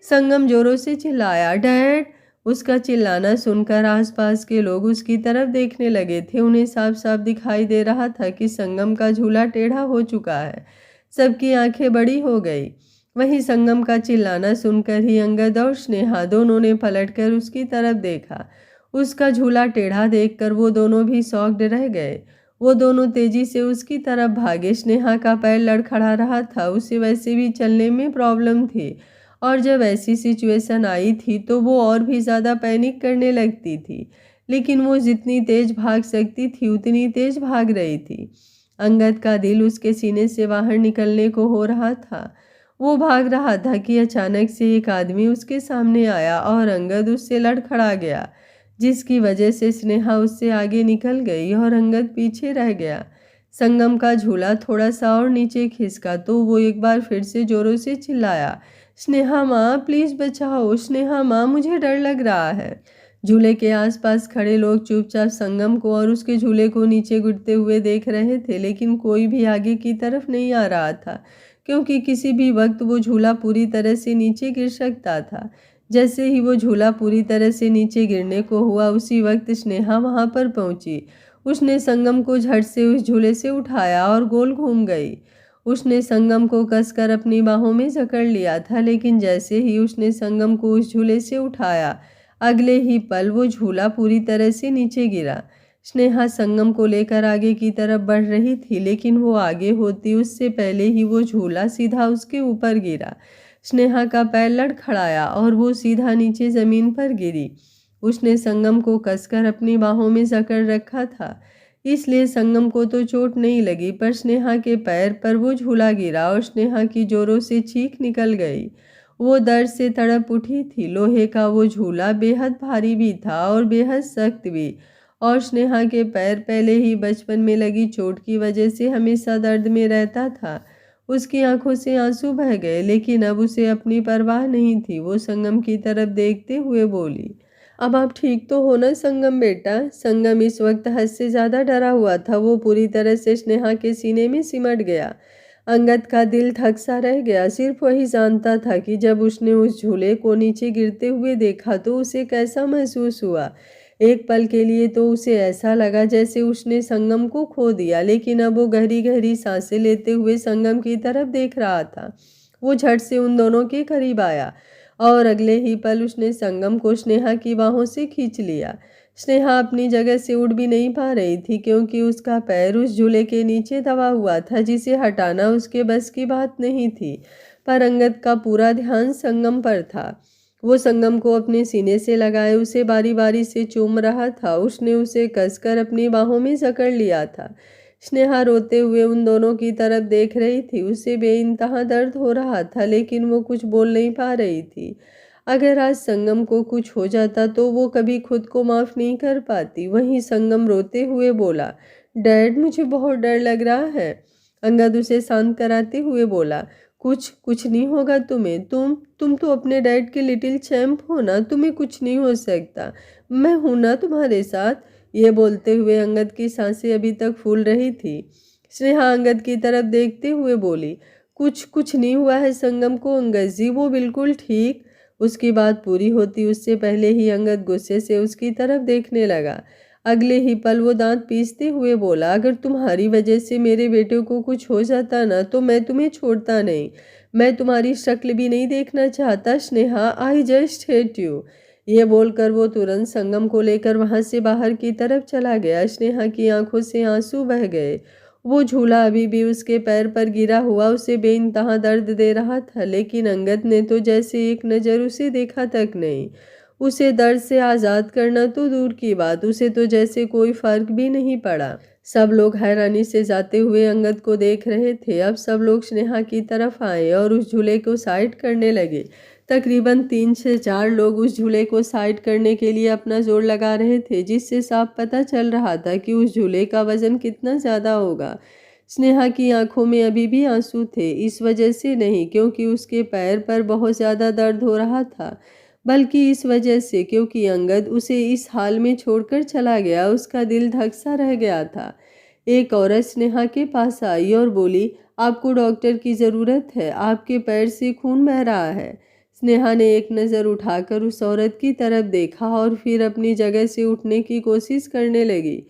संगम जोरों से चिल्लाया, डैड। उसका चिल्लाना सुनकर आसपास के लोग उसकी तरफ देखने लगे थे। उन्हें साफ साफ दिखाई दे रहा था कि संगम का झूला टेढ़ा हो चुका है। सबकी आंखें बड़ी हो गई। वहीं संगम का चिल्लाना सुनकर ही अंगद और स्नेहा दोनों ने पलटकर उसकी तरफ देखा। उसका झूला टेढ़ा देखकर वो दोनों भी शॉक्ड रह गए। वो दोनों तेजी से उसकी तरफ भागे। स्नेहा का पैर लड़खड़ा रहा था, उसे वैसे भी चलने में प्रॉब्लम थी, और जब ऐसी सिचुएशन आई थी तो वो और भी ज़्यादा पैनिक करने लगती थी। लेकिन वो जितनी तेज भाग सकती थी उतनी तेज भाग रही थी। अंगद का दिल उसके सीने से बाहर निकलने को हो रहा था। वो भाग रहा था कि अचानक से एक आदमी उसके सामने आया और अंगद उससे लड़खड़ा गया, जिसकी वजह से स्नेहा उससे आगे निकल गई और अंगद पीछे रह गया। संगम का झूला थोड़ा सा और नीचे खिसका तो वो एक बार फिर से जोरों से चिल्लाया, स्नेहा माँ प्लीज़ बचाओ, स्नेहा माँ मुझे डर लग रहा है। झूले के आसपास खड़े लोग चुपचाप संगम को और उसके झूले को नीचे गिरते हुए देख रहे थे, लेकिन कोई भी आगे की तरफ नहीं आ रहा था, क्योंकि किसी भी वक्त वो झूला पूरी तरह से नीचे गिर सकता था। जैसे ही वो झूला पूरी तरह से नीचे गिरने को हुआ, उसी वक्त स्नेहा वहां पर पहुंची। उसने संगम को झट से उस झूले से उठाया और गोल घूम गई। उसने संगम को कसकर अपनी बाहों में जकड़ लिया था, लेकिन जैसे ही उसने संगम को उस झूले से उठाया, अगले ही पल वो झूला पूरी तरह से नीचे गिरा। स्नेहा संगम को लेकर आगे की तरफ बढ़ रही थी, लेकिन वो आगे होती उससे पहले ही वो झूला सीधा उसके ऊपर गिरा। स्नेहा का पैर लड़खड़ाया और वो सीधा नीचे जमीन पर गिरी। उसने संगम को कसकर अपनी बाहों में जकड़ रखा था, इसलिए संगम को तो चोट नहीं लगी, पर स्नेहा के पैर पर वो झूला गिरा और स्नेहा की जोरों से चीख निकल गई। वो दर्द से तड़प उठी थी। लोहे का वो झूला बेहद भारी भी था और बेहद सख्त भी, और स्नेहा के पैर पहले ही बचपन में लगी चोट की वजह से हमेशा दर्द में रहता था। उसकी आंखों से आंसू बह गए, लेकिन अब उसे अपनी परवाह नहीं थी। वो संगम की तरफ देखते हुए बोली, अब आप ठीक तो हो ना संगम बेटा? संगम इस वक्त हद से ज़्यादा डरा हुआ था। वो पूरी तरह से स्नेहा के सीने में सिमट गया। अंगद का दिल थक सा रह गया। सिर्फ वही जानता था कि जब उसने उस झूले को नीचे गिरते हुए देखा तो उसे कैसा महसूस हुआ। एक पल के लिए तो उसे ऐसा लगा जैसे उसने संगम को खो दिया, लेकिन अब वो गहरी गहरी सांसें लेते हुए संगम की तरफ देख रहा था। वो झट से उन दोनों के करीब आया और अगले ही पल उसने संगम को स्नेहा की बाहों से खींच लिया। स्नेहा अपनी जगह से उठ भी नहीं पा रही थी क्योंकि उसका पैर उस झूले के नीचे दबा हुआ था जिसे हटाना उसके बस की बात नहीं थी। पर अंगद का पूरा ध्यान संगम पर था। वो संगम को अपने सीने से लगाए उसे बारी बारी से चूम रहा था। उसने उसे कसकर अपनी बाहों में जकड़ लिया था। स्नेहा रोते हुए उन दोनों की तरफ देख रही थी। उसे बेइंतहा दर्द हो रहा था लेकिन वो कुछ बोल नहीं पा रही थी। अगर आज संगम को कुछ हो जाता तो वो कभी खुद को माफ़ नहीं कर पाती। वहीं संगम रोते हुए बोला, डैड मुझे बहुत डर लग रहा है। अंगद उसे शांत कराते हुए बोला, कुछ कुछ नहीं होगा तुम्हें। तुम तो अपने डैड के लिटिल चैम्प हो ना, तुम्हें कुछ नहीं हो सकता। मैं हूं ना तुम्हारे साथ। ये बोलते हुए अंगद की सांसें अभी तक फूल रही थी। स्नेहा अंगद की तरफ देखते हुए बोली, कुछ कुछ नहीं हुआ है संगम को अंगद जी, वो बिल्कुल ठीक। उसकी बात पूरी होती उससे पहले ही अंगद गुस्से से उसकी तरफ देखने लगा। अगले ही पल वो दांत पीसते हुए बोला, अगर तुम्हारी वजह से मेरे बेटे को कुछ हो जाता ना तो मैं तुम्हें छोड़ता नहीं। मैं तुम्हारी शक्ल भी नहीं देखना चाहता Sneha, I just hate you. ये बोलकर वो तुरंत संगम को लेकर वहां से बाहर की तरफ चला गया। स्नेहा की आंखों से आंसू बह गए। वो झूला अभी भी उसके पैर पर गिरा हुआ उसे बेइंतहा दर्द दे रहा था लेकिन अंगद ने तो जैसे एक नज़र उसे देखा तक नहीं। उसे दर्द से आज़ाद करना तो दूर की बात, उसे तो जैसे कोई फर्क भी नहीं पड़ा। सब लोग हैरानी से जाते हुए अंगद को देख रहे थे। अब सब लोग स्नेहा की तरफ आए और उस झूले को साइड करने लगे। तकरीबन 3 से 4 लोग उस झूले को साइड करने के लिए अपना जोर लगा रहे थे जिससे साफ पता चल रहा था कि उस झूले का वजन कितना ज़्यादा होगा। स्नेहा की आंखों में अभी भी आंसू थे, इस वजह से नहीं क्योंकि उसके पैर पर बहुत ज़्यादा दर्द हो रहा था, बल्कि इस वजह से क्योंकि अंगद उसे इस हाल में छोड़कर चला गया। उसका दिल धक सा रह गया था। एक औरत स्नेहा के पास आई और बोली, आपको डॉक्टर की ज़रूरत है, आपके पैर से खून बह रहा है। स्नेहा ने एक नज़र उठाकर उस औरत की तरफ देखा और फिर अपनी जगह से उठने की कोशिश करने लगी।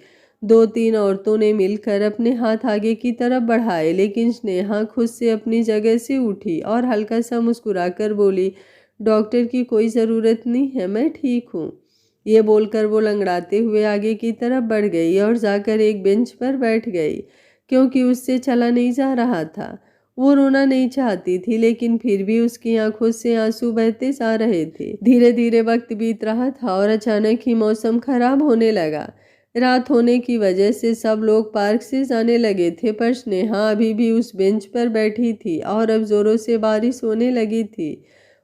2-3 औरतों ने मिलकर अपने हाथ आगे की तरफ बढ़ाए लेकिन स्नेहा खुद से अपनी जगह से उठी और हल्का सा मुस्कुराकर बोली, डॉक्टर की कोई ज़रूरत नहीं है, मैं ठीक हूँ। ये बोलकर वो लंगड़ाते हुए आगे की तरफ बढ़ गई और जाकर एक बेंच पर बैठ गई क्योंकि उससे चला नहीं जा रहा था। वो रोना नहीं चाहती थी लेकिन फिर भी उसकी आंखों से आंसू बहते जा रहे थे। धीरे धीरे वक्त बीत रहा था और अचानक ही मौसम खराब होने लगा। रात होने की वजह से सब लोग पार्क से जाने लगे थे पर स्नेहा अभी भी उस बेंच पर बैठी थी और अब जोरों से बारिश होने लगी थी।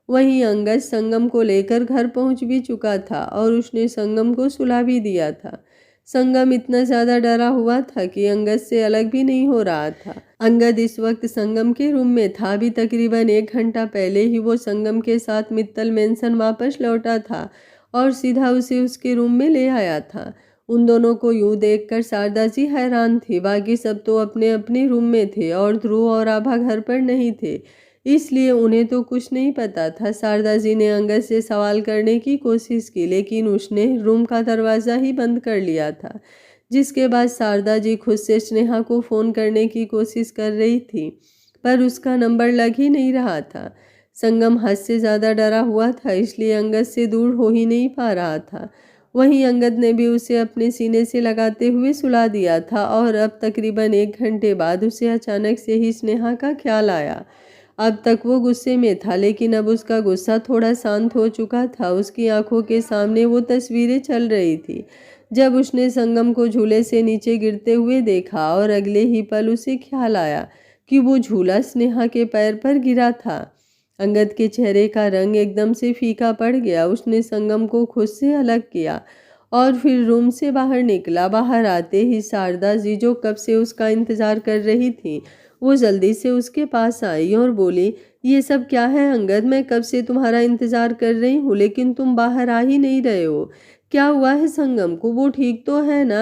वहीं अंगद संगम को लेकर घर पहुंच भी चुका था और उसने संगम को सुला भी दिया था। संगम इतना ज़्यादा डरा हुआ था कि अंगद से अलग भी नहीं हो रहा था। अंगद इस वक्त संगम के रूम में था। अभी तकरीबन 1 घंटा पहले ही वो संगम के साथ मित्तल मेंशन वापस लौटा था और सीधा उसे उसके रूम में ले आया था। उन दोनों को यूं देखकर शारदा जी हैरान थी। बाकी सब तो अपने अपने रूम में थे और ध्रुव और आभा घर पर नहीं थे, इसलिए उन्हें तो कुछ नहीं पता था। शारदा जी ने अंगद से सवाल करने की कोशिश की लेकिन उसने रूम का दरवाज़ा ही बंद कर लिया था, जिसके बाद शारदा जी खुद से स्नेहा को फ़ोन करने की कोशिश कर रही थी पर उसका नंबर लग ही नहीं रहा था। संगम हद से ज़्यादा डरा हुआ था इसलिए अंगद से दूर हो ही नहीं पा रहा था। वहीं अंगद ने भी उसे अपने सीने से लगाते हुए सुला दिया था और अब तकरीबन 1 घंटे बाद उसे अचानक से ही स्नेहा का ख्याल आया। अब तक वो गुस्से में था लेकिन अब उसका गुस्सा थोड़ा शांत हो चुका था। उसकी आंखों के सामने वो तस्वीरें चल रही थी जब उसने संगम को झूले से नीचे गिरते हुए देखा और अगले ही पल उसे ख्याल आया कि वो झूला स्नेहा के पैर पर गिरा था। अंगद के चेहरे का रंग एकदम से फीका पड़ गया। उसने संगम को खुद से अलग किया और फिर रूम से बाहर निकला। बाहर आते ही शारदा जी जो कब से उसका इंतजार कर रही थी वो जल्दी से उसके पास आई और बोली, ये सब क्या है अंगद, मैं कब से तुम्हारा इंतजार कर रही हूँ लेकिन तुम बाहर आ ही नहीं रहे हो। क्या हुआ है संगम को, वो ठीक तो है ना?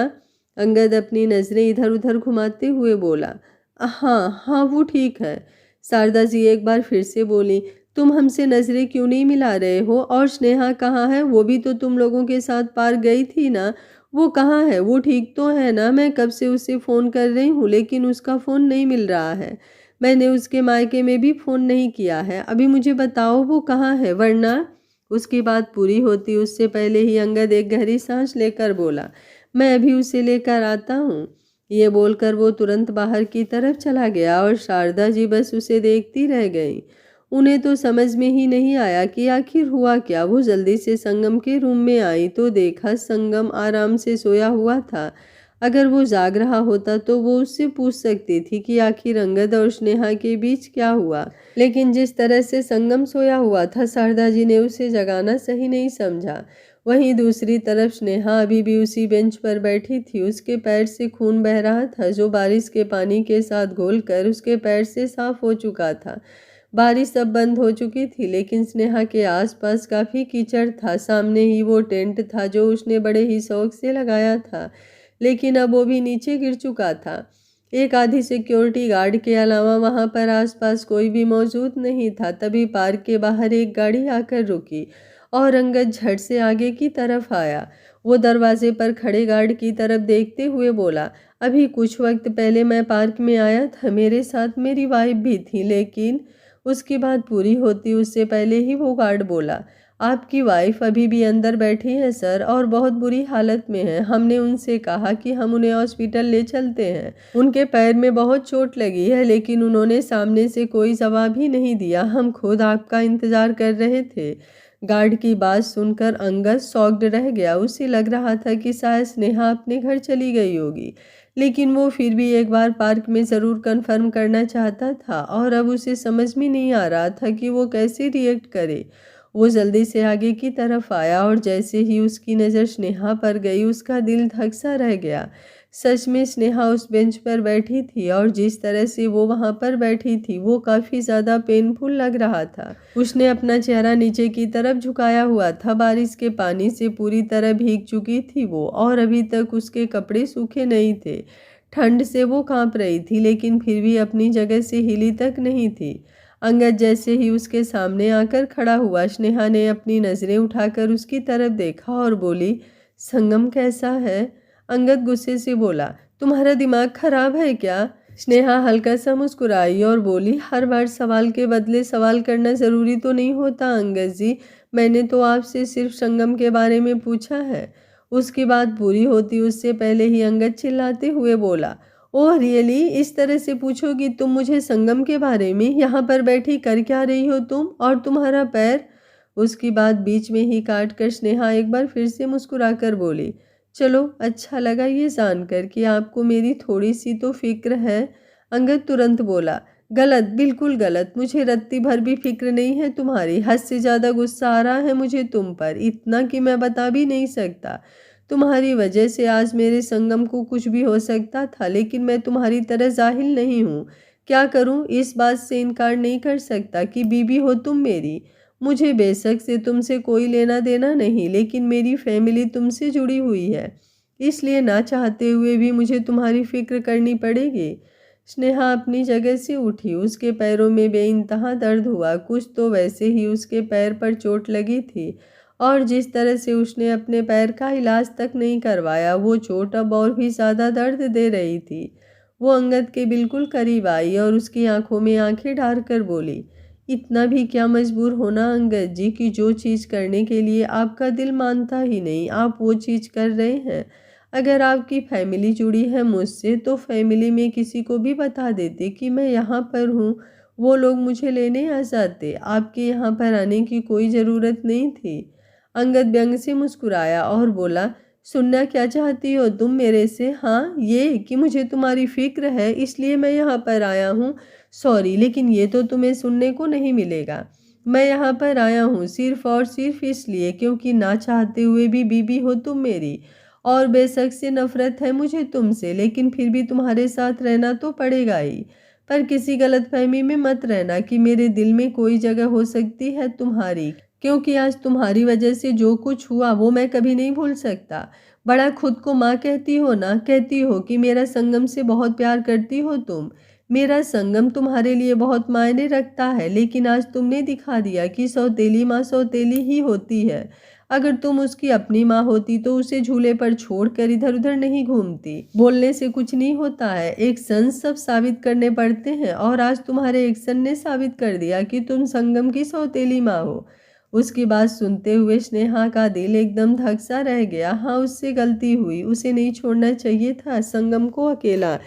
अंगद अपनी नज़रें इधर उधर घुमाते हुए बोला, हाँ हाँ वो ठीक है। शारदा जी एक बार फिर से बोली, तुम हमसे नज़रें क्यों नहीं मिला रहे हो? और स्नेहा कहाँ है? वो भी तो तुम लोगों के साथ पार्क गई थी ना, वो कहाँ है? वो ठीक तो है ना? मैं कब से उसे फ़ोन कर रही हूँ लेकिन उसका फ़ोन नहीं मिल रहा है। मैंने उसके मायके में भी फ़ोन नहीं किया है। अभी मुझे बताओ वो कहाँ है, वरना। उसकी बात पूरी होती उससे पहले ही अंगद एक गहरी सांस लेकर बोला, मैं अभी उसे लेकर आता हूँ। ये बोलकर वो तुरंत बाहर की तरफ चला गया और शारदा जी बस उसे देखती रह गईं। उन्हें तो समझ में ही नहीं आया कि आखिर हुआ क्या। वो जल्दी से संगम के रूम में आई तो देखा संगम आराम से सोया हुआ था। अगर वो जाग रहा होता तो वो उससे पूछ सकती थी कि आखिर अंगद और स्नेहा के बीच क्या हुआ, लेकिन जिस तरह से संगम सोया हुआ था शारदा जी ने उसे जगाना सही नहीं समझा। वहीं दूसरी तरफ स्नेहा अभी भी उसी बेंच पर बैठी थी। उसके पैर से खून बह रहा था जो बारिश के पानी के साथ घोलकर उसके पैर से साफ हो चुका था। बारिश अब बंद हो चुकी थी लेकिन स्नेहा के आसपास काफी कीचड़ था। सामने ही वो टेंट था जो उसने बड़े ही शौक से लगाया था, लेकिन अब वो भी नीचे गिर चुका था। एक आधी सिक्योरिटी गार्ड के अलावा वहां पर आसपास कोई भी मौजूद नहीं था। तभी पार्क के बाहर एक गाड़ी आकर रुकी और अंगद झट से आगे की तरफ आया। वो दरवाजे पर खड़े गार्ड की तरफ देखते हुए बोला, अभी कुछ वक्त पहले मैं पार्क में आया था, मेरे साथ मेरी वाइफ भी थी, लेकिन उसकी बात पूरी होती उससे पहले ही वो गार्ड बोला, आपकी वाइफ अभी भी अंदर बैठी है सर, और बहुत बुरी हालत में है। हमने उनसे कहा कि हम उन्हें हॉस्पिटल ले चलते हैं। उनके पैर में बहुत चोट लगी है, लेकिन उन्होंने सामने से कोई जवाब ही नहीं दिया। हम खुद आपका इंतजार कर रहे थे। गार्ड की बात सुनकर अंगद शॉक्ड रह गया। उसे लग रहा था कि शायद स्नेहा अपने घर चली गई होगी, लेकिन वो फिर भी एक बार पार्क में ज़रूर कंफर्म करना चाहता था और अब उसे समझ में नहीं आ रहा था कि वो कैसे रिएक्ट करे। वो जल्दी से आगे की तरफ आया और जैसे ही उसकी नज़र स्नेहा पर गई उसका दिल धक सा रह गया। सच में स्नेहा उस बेंच पर बैठी थी और जिस तरह से वो वहाँ पर बैठी थी वो काफ़ी ज़्यादा पेनफुल लग रहा था। उसने अपना चेहरा नीचे की तरफ झुकाया हुआ था। बारिश के पानी से पूरी तरह भीग चुकी थी वो, और अभी तक उसके कपड़े सूखे नहीं थे। ठंड से वो कांप रही थी लेकिन फिर भी अपनी जगह से हिली तक नहीं थी। अंगद जैसे ही उसके सामने आकर खड़ा हुआ, स्नेहा ने अपनी नज़रें उठाकर उसकी तरफ देखा और बोली, संगम कैसा है? अंगद गुस्से से बोला, तुम्हारा दिमाग खराब है क्या? स्नेहा हल्का सा मुस्कुराई और बोली, हर बार सवाल के बदले सवाल करना ज़रूरी तो नहीं होता अंगद जी। मैंने तो आपसे सिर्फ संगम के बारे में पूछा है। उसकी बात पूरी होती उससे पहले ही अंगद चिल्लाते हुए बोला, ओह रियली, इस तरह से पूछोगी तुम मुझे संगम के बारे में? यहाँ पर बैठी कर क्या रही हो तुम, और तुम्हारा पैर? उसकी बात बीच में ही काट कर स्नेहा एक बार फिर से मुस्कुराकर बोली, चलो अच्छा लगा ये जानकर कि आपको मेरी थोड़ी सी तो फिक्र है। अंगद तुरंत बोला, गलत, बिल्कुल गलत। मुझे रत्ती भर भी फिक्र नहीं है तुम्हारी। हद से ज़्यादा गुस्सा आ रहा है मुझे तुम पर, इतना कि मैं बता भी नहीं सकता। तुम्हारी वजह से आज मेरे संगम को कुछ भी हो सकता था, लेकिन मैं तुम्हारी तरह जाहिल नहीं हूँ। क्या करूँ, इस बात से इनकार नहीं कर सकता कि बीबी हो तुम मेरी। मुझे बेशक से तुमसे कोई लेना देना नहीं, लेकिन मेरी फैमिली तुमसे जुड़ी हुई है, इसलिए ना चाहते हुए भी मुझे तुम्हारी फिक्र करनी पड़ेगी। स्नेहा अपनी जगह से उठी। उसके पैरों में बेइंतहा दर्द हुआ। कुछ तो वैसे ही उसके पैर पर चोट लगी थी, और जिस तरह से उसने अपने पैर का इलाज तक नहीं करवाया, वो चोट अब और भी ज़्यादा दर्द दे रही थी। वो अंगद के बिल्कुल करीब आई और उसकी आंखों में आंखें डालकर बोली, इतना भी क्या मजबूर होना अंगद जी कि जो चीज़ करने के लिए आपका दिल मानता ही नहीं आप वो चीज़ कर रहे हैं। अगर आपकी फैमिली जुड़ी है मुझसे तो फैमिली में किसी को भी बता देते कि मैं यहाँ पर हूँ, वो लोग मुझे लेने आ जाते। आपके यहाँ पर आने की कोई ज़रूरत नहीं थी। अंगद व्यंग से मुस्कुराया और बोला, सुनना क्या चाहती हो तुम मेरे से? हाँ, ये कि मुझे तुम्हारी फिक्र है इसलिए मैं यहाँ पर आया हूँ। सॉरी, लेकिन ये तो तुम्हें सुनने को नहीं मिलेगा। मैं यहाँ पर आया हूँ सिर्फ और सिर्फ इसलिए क्योंकि ना चाहते हुए भी बीबी हो तुम मेरी, और बेशक से नफरत है मुझे तुमसे, लेकिन फिर भी तुम्हारे साथ रहना तो पड़ेगा ही। पर किसी गलतफहमी में मत रहना कि मेरे दिल में कोई जगह हो सकती है तुम्हारी, क्योंकि आज तुम्हारी वजह से जो कुछ हुआ वो मैं कभी नहीं भूल सकता। बड़ा खुद को माँ कहती हो ना, कहती हो कि मेरा संगम से बहुत प्यार करती हो तुम। मेरा संगम तुम्हारे लिए बहुत मायने रखता है, लेकिन आज तुमने दिखा दिया कि सौतेली माँ सौतेली ही होती है। अगर तुम उसकी अपनी माँ होती तो उसे झूले पर छोड़कर इधर उधर नहीं घूमती। बोलने से कुछ नहीं होता है, एक्शन सब साबित करने पड़ते हैं और आज तुम्हारे एक्शन ने साबित कर दिया कि तुम संगम की सौतेली माँ हो। उसकी बात सुनते हुए स्नेहा का दिल एकदम धक सा रह गया। हाँ, उससे गलती हुई, उसे नहीं छोड़ना चाहिए था संगम को अकेला।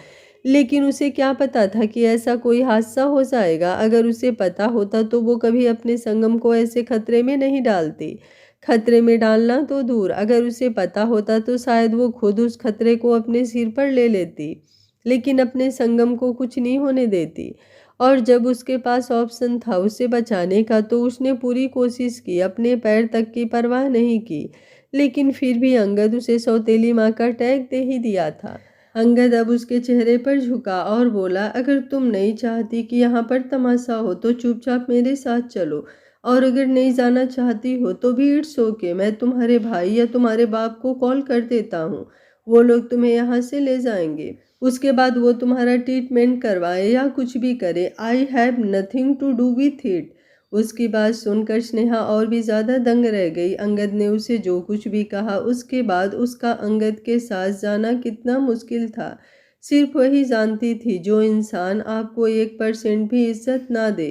लेकिन उसे क्या पता था कि ऐसा कोई हादसा हो जाएगा। अगर उसे पता होता तो वो कभी अपने संगम को ऐसे खतरे में नहीं डालती। खतरे में डालना तो दूर, अगर उसे पता होता तो शायद वो खुद उस खतरे को अपने सिर पर ले लेती, लेकिन अपने संगम को कुछ नहीं होने देती। और जब उसके पास ऑप्शन था उसे बचाने का तो उसने पूरी कोशिश की, अपने पैर तक की परवाह नहीं की। लेकिन फिर भी अंगद उसे सौतेली माँ का टैग दे ही दिया था। अंगद अब उसके चेहरे पर झुका और बोला, अगर तुम नहीं चाहती कि यहाँ पर तमाशा हो तो चुपचाप मेरे साथ चलो, और अगर नहीं जाना चाहती हो तो भी इट्स ओके, मैं तुम्हारे भाई या तुम्हारे बाप को कॉल कर देता हूँ, वो लोग तुम्हें यहाँ से ले जाएंगे। उसके बाद वो तुम्हारा ट्रीटमेंट करवाए या कुछ भी करे, I have nothing to do with it. उसकी बात सुनकर स्नेहा और भी ज़्यादा दंग रह गई। अंगद ने उसे जो कुछ भी कहा उसके बाद उसका अंगद के साथ जाना कितना मुश्किल था, सिर्फ वही जानती थी। जो इंसान आपको 1% भी इज्जत ना दे,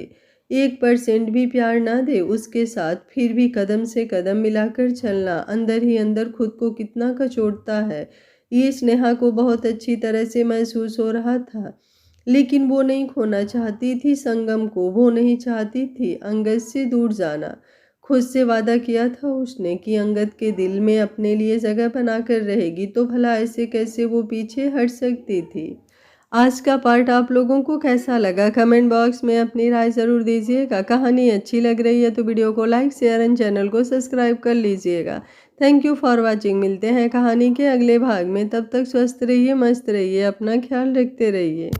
1% भी प्यार ना दे, उसके साथ फिर भी कदम से कदम मिलाकर चलना अंदर ही अंदर खुद को कितना कचोटता है, ये स्नेहा को बहुत अच्छी तरह से महसूस हो रहा था। लेकिन वो नहीं खोना चाहती थी संगम को, वो नहीं चाहती थी अंगद से दूर जाना। खुद से वादा किया था उसने कि अंगद के दिल में अपने लिए जगह बनाकर रहेगी, तो भला ऐसे कैसे वो पीछे हट सकती थी। आज का पार्ट आप लोगों को कैसा लगा कमेंट बॉक्स में अपनी राय ज़रूर दीजिएगा। कहानी अच्छी लग रही है तो वीडियो को लाइक शेयर एंड चैनल को सब्सक्राइब कर लीजिएगा। Thank you for watching. मिलते हैं कहानी के अगले भाग में, तब तक स्वस्थ रहिए, मस्त रहिए, अपना ख्याल रखते रहिए।